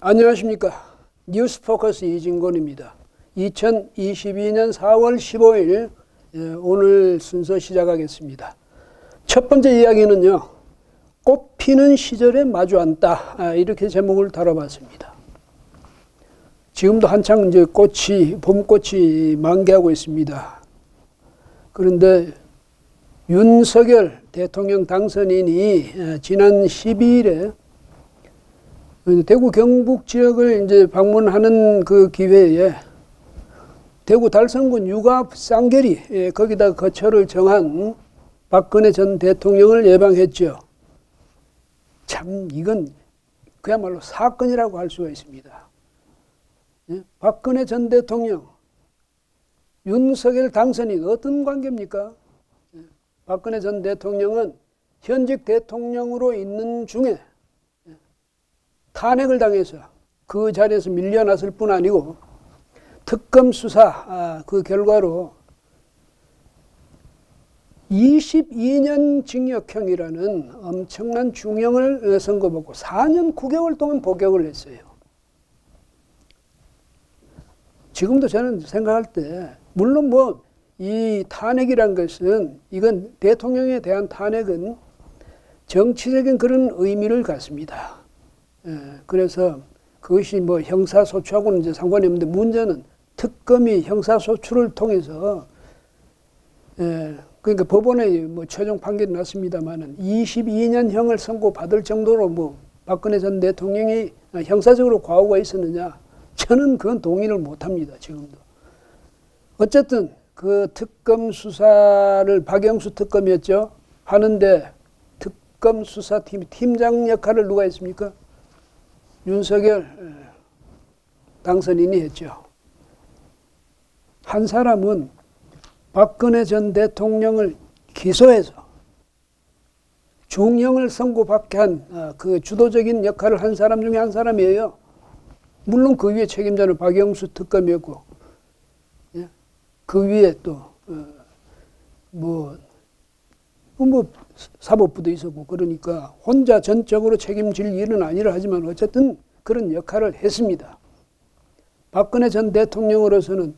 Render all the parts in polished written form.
안녕하십니까. 뉴스포커스 이진곤입니다. 2022년 4월 15일 오늘 순서 시작하겠습니다. 첫 번째 이야기는요. 꽃 피는 시절에 마주 앉다, 이렇게 제목을 다뤄봤습니다. 지금도 한창 이제 봄꽃이 만개하고 있습니다. 그런데 윤석열 대통령 당선인이 지난 12일에 대구 경북 지역을 이제 방문하는 그 기회에 대구 달성군 육아 쌍계리 거기다 거처를 정한 박근혜 전 대통령을 예방했죠. 참 이건 그야말로 사건이라고 할 수가 있습니다. 박근혜 전 대통령, 윤석열 당선인 어떤 관계입니까? 박근혜 전 대통령은 현직 대통령으로 있는 중에 탄핵을 당해서 그 자리에서 밀려났을 뿐 아니고 특검 수사 그 결과로 22년 징역형이라는 엄청난 중형을 선고받고 4년 9개월 동안 복역을 했어요. 지금도 저는 생각할 때 물론 이 탄핵이란 것은 이건 대통령에 대한 탄핵은 정치적인 그런 의미를 갖습니다. 그래서 그것이 형사소추하고는 이제 상관이 없는데 문제는 특검이 형사소추를 통해서 그러니까 법원에 최종 판결이 났습니다만은 22년형을 선고받을 정도로 박근혜 전 대통령이 형사적으로 과오가 있었느냐? 저는 그건 동의를 못합니다. 지금도. 어쨌든 그 특검 수사를 박영수 특검이었죠. 하는데 특검 수사팀 팀장 역할을 누가 했습니까? 윤석열 당선인이 했죠. 한 사람은 박근혜 전 대통령을 기소해서 중형을 선고받게 한 그 주도적인 역할을 한 사람 중에 한 사람이에요. 물론 그 위에 책임자는 박영수 특검이었고, 그 위에 또 사법부도 있었고, 그러니까 혼자 전적으로 책임질 일은 아니라 하지만 어쨌든 그런 역할을 했습니다. 박근혜 전 대통령으로서는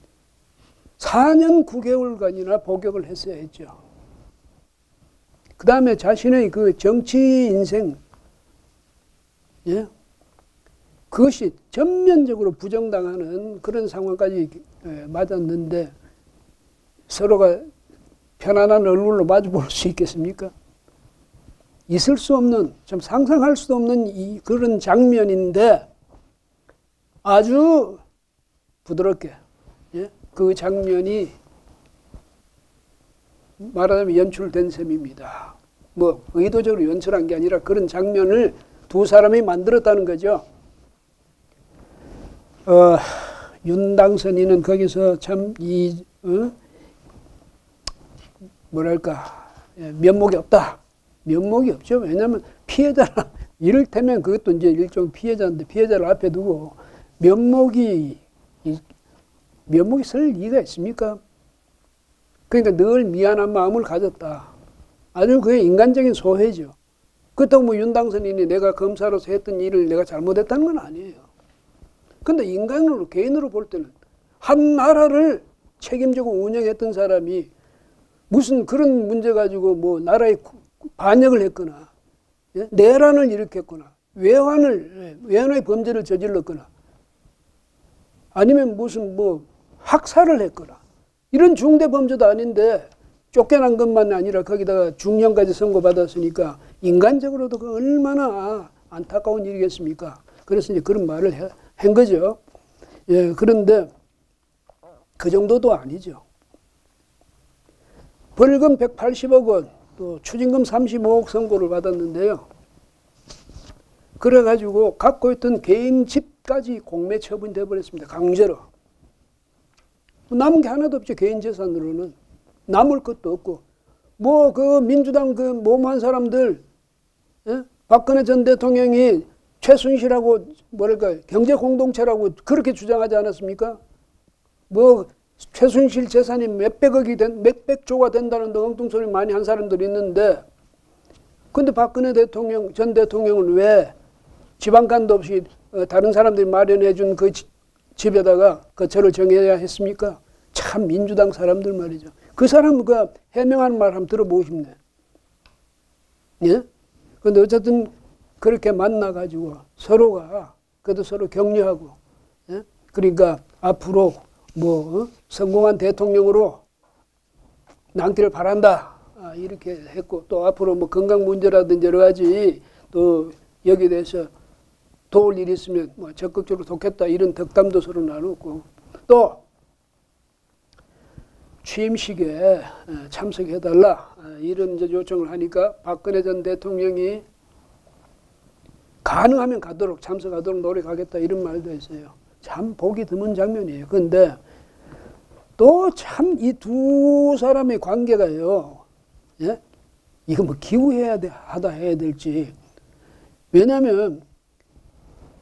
4년 9개월간이나 복역을 했어야 했죠. 그 다음에 자신의 그 정치 인생, 그것이 전면적으로 부정당하는 그런 상황까지 맞았는데 서로가 편안한 얼굴로 마주볼 수 있겠습니까? 있을 수 없는, 좀 상상할 수도 없는 그런 장면인데 아주 부드럽게 그 장면이 말하자면 연출된 셈입니다. 의도적으로 연출한 게 아니라 그런 장면을 두 사람이 만들었다는 거죠. 윤 당선인은 거기서 참 면목이 없다. 면목이 없죠. 왜냐하면 피해자라, 이를테면 그것도 이제 일종 피해자인데 피해자를 앞에 두고 면목이 설 리가 있습니까? 그러니까 늘 미안한 마음을 가졌다. 아주 그게 인간적인 소회죠. 그렇다고 윤 당선인이 내가 검사로서 했던 일을 내가 잘못했다는 건 아니에요. 근데 인간으로, 개인으로 볼 때는 한 나라를 책임지고 운영했던 사람이 무슨 그런 문제 가지고 나라에 반역을 했거나, 내란을 일으켰거나, 외환의 범죄를 저질렀거나, 아니면 무슨 학살을 했거나, 이런 중대 범죄도 아닌데 쫓겨난 것만 아니라 거기다가 중형까지 선고받았으니까 인간적으로도 그 얼마나 안타까운 일이겠습니까? 그래서 이제 그런 말을 한 거죠. 그런데 그 정도도 아니죠. 벌금 180억 원, 또 추징금 35억 선고를 받았는데요. 그래가지고 갖고 있던 개인 집까지 공매 처분이 되어버렸습니다. 강제로. 남은 게 하나도 없죠. 개인 재산으로는. 남을 것도 없고. 그 민주당 그 모모한 사람들, 박근혜 전 대통령이 최순실하고 경제 공동체라고 그렇게 주장하지 않았습니까? 최순실 재산이 몇백조가 된다는 엉뚱 소리 많이 한 사람들이 있는데, 근데 박근혜 전 대통령은 왜 지방간도 없이 다른 사람들이 마련해 준 그 집에다가 거처를 정해야 했습니까? 참 민주당 사람들 말이죠. 그 사람 그 해명하는 말 한번 들어보고 싶네. 예? 근데 어쨌든 그렇게 만나가지고 서로가 그래도 서로 격려하고, 예? 그러니까 앞으로 뭐 성공한 대통령으로 남기를 바란다. 이렇게 했고, 또 앞으로 뭐 건강 문제라든지 여러 가지 또 여기에 대해서 도울 일이 있으면 뭐 적극적으로 돕겠다. 이런 덕담도 서로 나눴고, 또 취임식에 참석해달라. 이런 이제 요청을 하니까 박근혜 전 대통령이 가능하면 가도록 참석하도록 노력하겠다. 이런 말도 했어요. 참 보기 드문 장면이에요. 그런데 또 참 이 두 사람의 관계가요. 예? 이거 뭐 기우해야 하다 해야 될지. 왜냐하면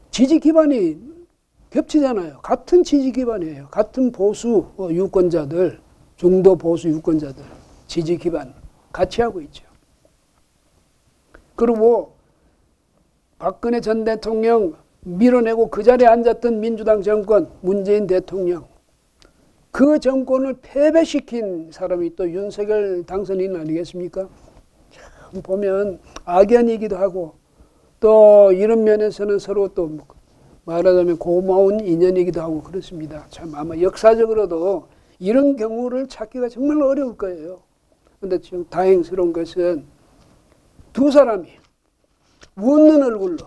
지지 기반이 겹치잖아요. 같은 지지 기반이에요. 같은 보수 유권자들, 중도 보수 유권자들 지지 기반 같이 하고 있죠. 그리고 박근혜 전 대통령 밀어내고 그 자리에 앉았던 민주당 정권, 문재인 대통령, 그 정권을 패배시킨 사람이 또 윤석열 당선인 아니겠습니까? 참 보면 악연이기도 하고, 또 이런 면에서는 서로 또 말하자면 고마운 인연이기도 하고 그렇습니다. 참 아마 역사적으로도 이런 경우를 찾기가 정말 어려울 거예요. 그런데 지금 다행스러운 것은 두 사람이 웃는 얼굴로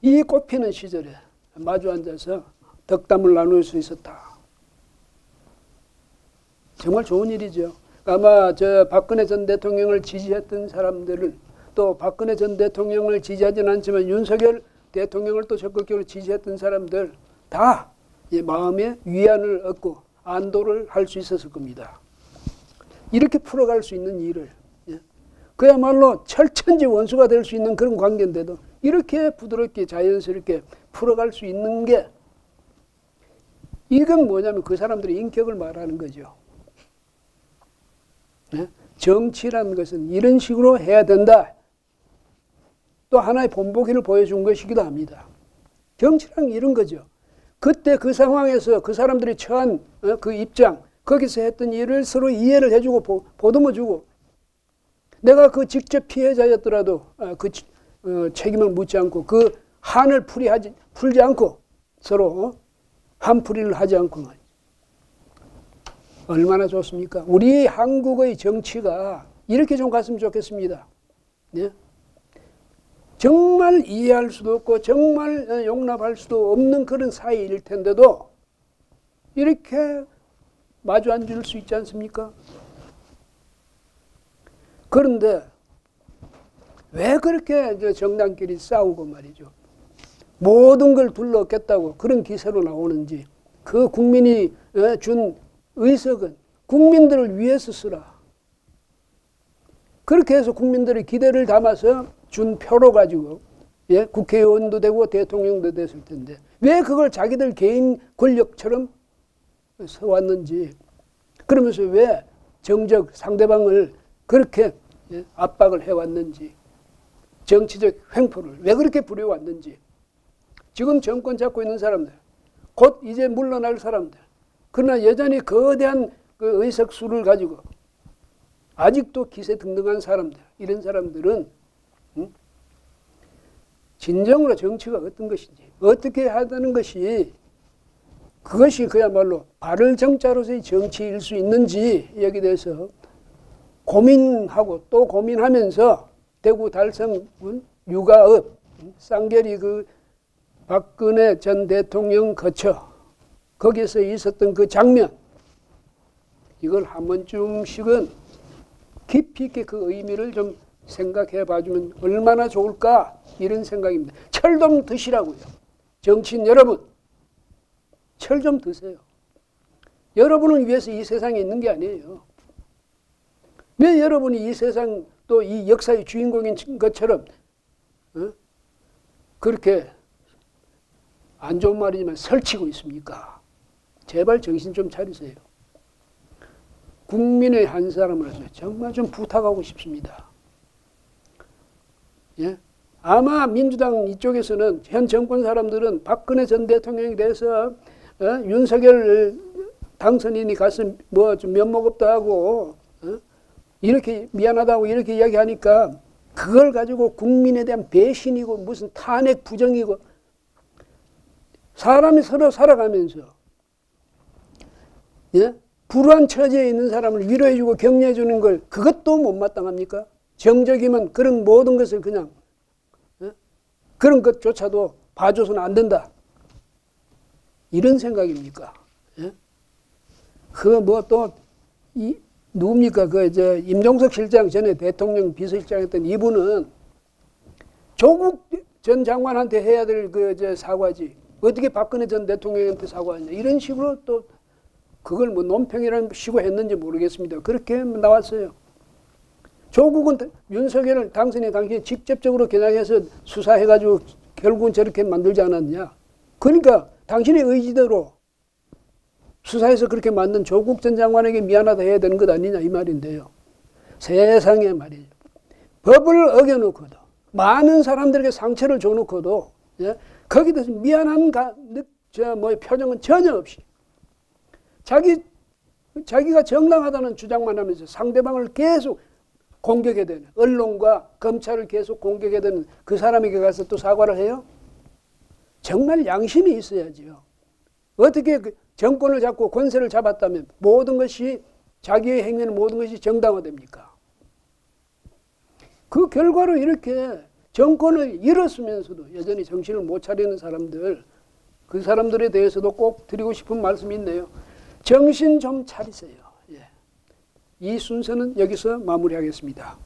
이 꽃피는 시절에 마주 앉아서 덕담을 나눌 수 있었다. 정말 좋은 일이죠. 아마 저 박근혜 전 대통령을 지지했던 사람들은, 또 박근혜 전 대통령을 지지하지는 않지만 윤석열 대통령을 또 적극적으로 지지했던 사람들 다 마음의 위안을 얻고 안도를 할 수 있었을 겁니다. 이렇게 풀어갈 수 있는 일을, 그야말로 철천지 원수가 될 수 있는 그런 관계인데도 이렇게 부드럽게 자연스럽게 풀어갈 수 있는 게, 이건 뭐냐면 그 사람들의 인격을 말하는 거죠. 정치라는 것은 이런 식으로 해야 된다. 또 하나의 본보기를 보여준 것이기도 합니다. 정치란 이런 거죠. 그때 그 상황에서 그 사람들이 처한 그 입장, 거기서 했던 일을 서로 이해를 해주고 보듬어주고, 내가 그 직접 피해자였더라도 그 책임을 묻지 않고 그 한을 풀지 않고 서로 한풀이를 하지 않고 얼마나 좋습니까? 우리 한국의 정치가 이렇게 좀 갔으면 좋겠습니다. 네? 정말 이해할 수도 없고 정말 용납할 수도 없는 그런 사이일 텐데도 이렇게 마주 앉을 수 있지 않습니까? 그런데 왜 그렇게 정당끼리 싸우고 말이죠. 모든 걸 둘러겠다고 그런 기세로 나오는지, 그 국민이 준 의석은 국민들을 위해서 쓰라. 그렇게 해서 국민들의 기대를 담아서 준 표로 가지고 국회의원도 되고 대통령도 됐을 텐데 왜 그걸 자기들 개인 권력처럼 써왔는지, 그러면서 왜 정적 상대방을 그렇게 압박을 해왔는지, 정치적 횡포를 왜 그렇게 부려왔는지, 지금 정권 잡고 있는 사람들, 곧 이제 물러날 사람들, 그러나 여전히 거대한 그 의석수를 가지고 아직도 기세등등한 사람들, 이런 사람들은 진정으로 정치가 어떤 것인지, 어떻게 하다는 것이, 그것이 그야말로 바를 정자로서의 정치일 수 있는지 여기에 대해서 고민하고 또 고민하면서 대구 달성군 육아읍 쌍계리 그 박근혜 전 대통령 거처, 거기서 있었던 그 장면, 이걸 한 번쯤씩은 깊이 있게 그 의미를 좀 생각해 봐주면 얼마나 좋을까, 이런 생각입니다. 철 좀 드시라고요. 정치인 여러분, 철 좀 드세요. 여러분을 위해서 이 세상에 있는 게 아니에요. 왜 여러분이 이 세상 또 이 역사의 주인공인 것처럼 그렇게 안 좋은 말이지만 설치고 있습니까? 제발 정신 좀 차리세요. 국민의 한 사람으로서 정말 좀 부탁하고 싶습니다. 예? 아마 민주당 이쪽에서는 현 정권 사람들은 박근혜 전 대통령에 대해서 윤석열 당선인이 가서 뭐 좀 면목 없다 하고 이렇게 미안하다고 이렇게 이야기하니까 그걸 가지고 국민에 대한 배신이고 무슨 탄핵 부정이고 사람이 서로 살아가면서 불우한 처지에 있는 사람을 위로해주고 격려해주는 걸 그것도 못마땅합니까? 정적이면 그런 모든 것을 그냥 그런 것조차도 봐줘서는 안 된다. 이런 생각입니까? 그 뭐 또 누굽니까? 임종석 실장 전에 대통령 비서실장했던 이분은 조국 전 장관한테 해야 될 사과지. 어떻게 박근혜 전 대통령한테 사과하냐. 이런 식으로 또 그걸 뭐 논평이라는 식으로 했는지 모르겠습니다. 그렇게 나왔어요. 조국은 윤석열을 당선인 당시에 직접적으로 겨냥해서 수사해가지고 결국은 저렇게 만들지 않았냐. 그러니까 당신의 의지대로 수사해서 그렇게 만든 조국 전 장관에게 미안하다 해야 되는 것 아니냐 이 말인데요. 세상에 말이죠. 법을 어겨놓고도 많은 사람들에게 상처를 줘놓고도 거기에 대해서 미안한 표정은 전혀 없이 자기가 정당하다는 주장만 하면서 상대방을 계속 공격해야 되는 언론과 검찰을 계속 공격해야 되는 그 사람에게 가서 또 사과를 해요? 정말 양심이 있어야지요. 어떻게 정권을 잡고 권세를 잡았다면 모든 것이 자기의 행위는 모든 것이 정당화됩니까? 그 결과로 이렇게 정권을 잃었으면서도 여전히 정신을 못 차리는 사람들 그 사람들에 대해서도 꼭 드리고 싶은 말씀이 있네요. 정신 좀 차리세요. 이 순서는 여기서 마무리하겠습니다.